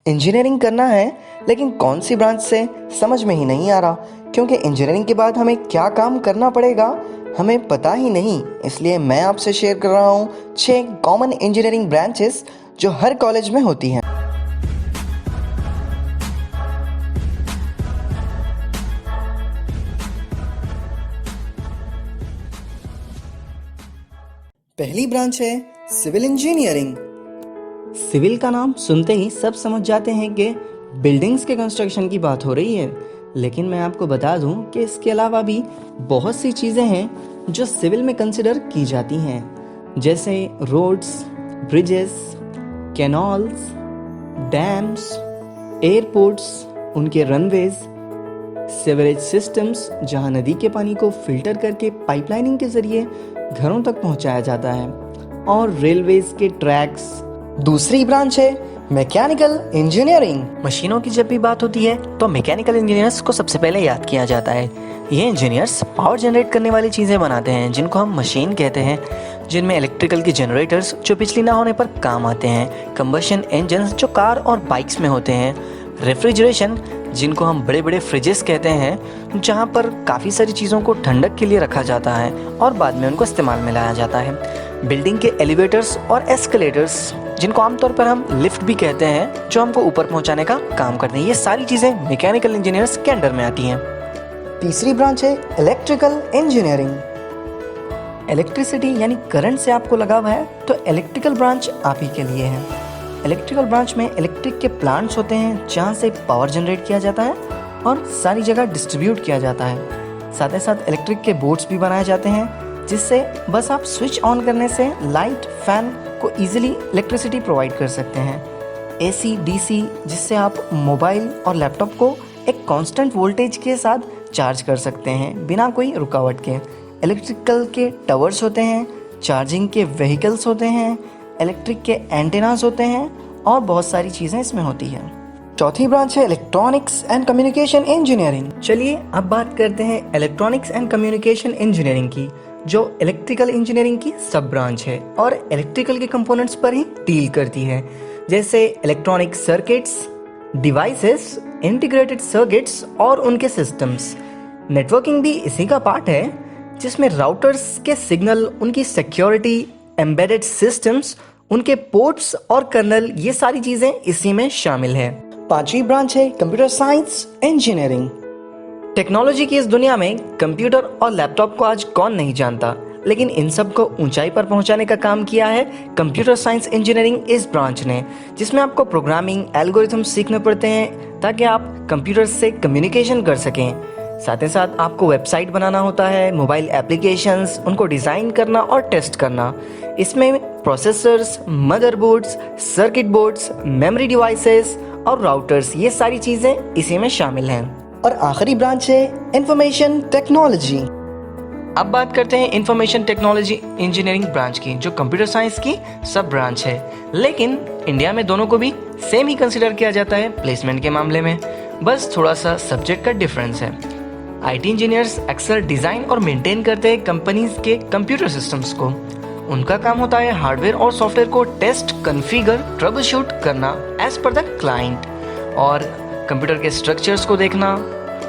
Engineering करना है, लेकिन कौन सी ब्रांच से समझ में ही नहीं आ रहा, क्योंकि इंजीनियरिंग के बाद हमें क्या काम करना पड़ेगा हमें पता ही नहीं। इसलिए मैं आपसे शेयर कर रहा हूँ 6 कॉमन इंजीनियरिंग ब्रांचेस जो हर कॉलेज में होती हैं। पहली ब्रांच है सिविल इंजीनियरिंग। सिविल का नाम सुनते ही सब समझ जाते हैं कि बिल्डिंग्स के कंस्ट्रक्शन की बात हो रही है, लेकिन मैं आपको बता दूं कि इसके अलावा भी बहुत सी चीज़ें हैं जो सिविल में कंसिडर की जाती हैं, जैसे roads, bridges, canals, dams, airports, उनके रनवेज, सीवरेज सिस्टम्स जहां नदी के पानी को फिल्टर करके पाइपलाइनिंग के ज़रिए घरों तक पहुंचाया जाता है, और रेलवेज के ट्रैक्स। दूसरी ब्रांच है मैकेनिकल इंजीनियरिंग। मशीनों की जब भी बात होती है तो मैकेनिकल इंजीनियर्स को सबसे पहले याद किया जाता है। ये इंजीनियर्स पावर जनरेट करने वाली चीज़ें बनाते हैं जिनको हम मशीन कहते हैं, जिनमें इलेक्ट्रिकल की जनरेटर्स जो बिजली ना होने पर काम आते हैं, कंबशन इंजन्स जो कार और बाइक्स में होते हैं, रेफ्रिजरेशन जिनको हम बड़े बड़े फ्रिजेस कहते हैं जहाँ पर काफ़ी सारी चीज़ों को ठंडक के लिए रखा जाता है और बाद में उनको इस्तेमाल में लाया जाता है, बिल्डिंग के एलिवेटर्स और एस्केलेटर्स जिनको आमतौर पर हम लिफ्ट भी कहते हैं जो हमको ऊपर पहुंचाने का काम करते हैं। ये सारी चीज़ें मैकेनिकल इंजीनियर्स के अंडर में आती हैं। तीसरी ब्रांच है इलेक्ट्रिकल इंजीनियरिंग। इलेक्ट्रिसिटी यानी करंट से आपको लगाव है तो इलेक्ट्रिकल ब्रांच आप ही के लिए है। इलेक्ट्रिकल ब्रांच में इलेक्ट्रिक के प्लांट्स होते हैं जहाँ से पावर जनरेट किया जाता है और सारी जगह डिस्ट्रीब्यूट किया जाता है। साथ ही साथ इलेक्ट्रिक के बोर्ड्स भी बनाए जाते हैं जिससे बस आप स्विच ऑन करने से लाइट, फैन को इजीली इलेक्ट्रिसिटी प्रोवाइड कर सकते हैं। एसी, डीसी जिससे आप मोबाइल और लैपटॉप को एक कांस्टेंट वोल्टेज के साथ चार्ज कर सकते हैं बिना कोई रुकावट के। इलेक्ट्रिकल के टावर्स होते हैं, चार्जिंग के व्हीकल्स होते हैं, इलेक्ट्रिक के एंटेनास होते हैं और बहुत सारी चीज़ें इसमें होती हैं। चौथी ब्रांच है इलेक्ट्रॉनिक्स एंड कम्युनिकेशन इंजीनियरिंग। चलिए अब बात करते हैं इलेक्ट्रॉनिक्स एंड कम्युनिकेशन इंजीनियरिंग की, जो इलेक्ट्रिकल इंजीनियरिंग की सब ब्रांच है और इलेक्ट्रिकल के कंपोनेंट्स पर ही डील करती है, जैसे electronic circuits, devices, integrated circuits और उनके सिस्टम्स। नेटवर्किंग भी इसी का पार्ट है, जिसमें राउटर्स के सिग्नल, उनकी सिक्योरिटी, एम्बेडेड सिस्टम्स, उनके पोर्ट्स और कर्नल, ये सारी चीज़ें इसी में शामिल है। पांचवी ब्रांच है कंप्यूटर साइंस इंजीनियरिंग। टेक्नोलॉजी की इस दुनिया में कंप्यूटर और लैपटॉप को आज कौन नहीं जानता, लेकिन इन सब को ऊंचाई पर पहुंचाने का काम किया है कंप्यूटर साइंस इंजीनियरिंग इस ब्रांच ने, जिसमें आपको प्रोग्रामिंग एल्गोरिथम सीखने पड़ते हैं ताकि आप कंप्यूटर से कम्युनिकेशन कर सकें। साथ ही साथ आपको वेबसाइट बनाना होता है, मोबाइल एप्लीकेशंस, उनको डिज़ाइन करना और टेस्ट करना। इसमें processors, motherboards, circuit boards, memory devices और राउटर्स, ये सारी चीज़ें इसी में शामिल हैं। और आखिरी ब्रांच है इंफॉर्मेशन टेक्नोलॉजी। अब बात करते हैं इंफॉर्मेशन टेक्नोलॉजी इंजीनियरिंग ब्रांच की, जो कंप्यूटर साइंस की सब ब्रांच है, लेकिन इंडिया में दोनों को भी सेम ही कंसिडर किया जाता है प्लेसमेंट के मामले में, बस थोड़ा सा सब्जेक्ट का डिफरेंस है। आईटी इंजीनियर्स अक्सर डिज़ाइन और मेंटेन करते हैं कंपनीज के कंप्यूटर सिस्टम्स को। उनका काम होता है हार्डवेयर और सॉफ्टवेयर को टेस्ट, कॉन्फ़िगर, ट्रबल शूट करना एज पर द क्लाइंट, और कंप्यूटर के स्ट्रक्चर्स को देखना,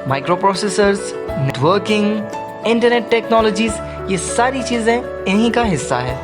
micro processors, networking, internet technologies, ये सारी चीज़ें इन्हीं का हिस्सा है।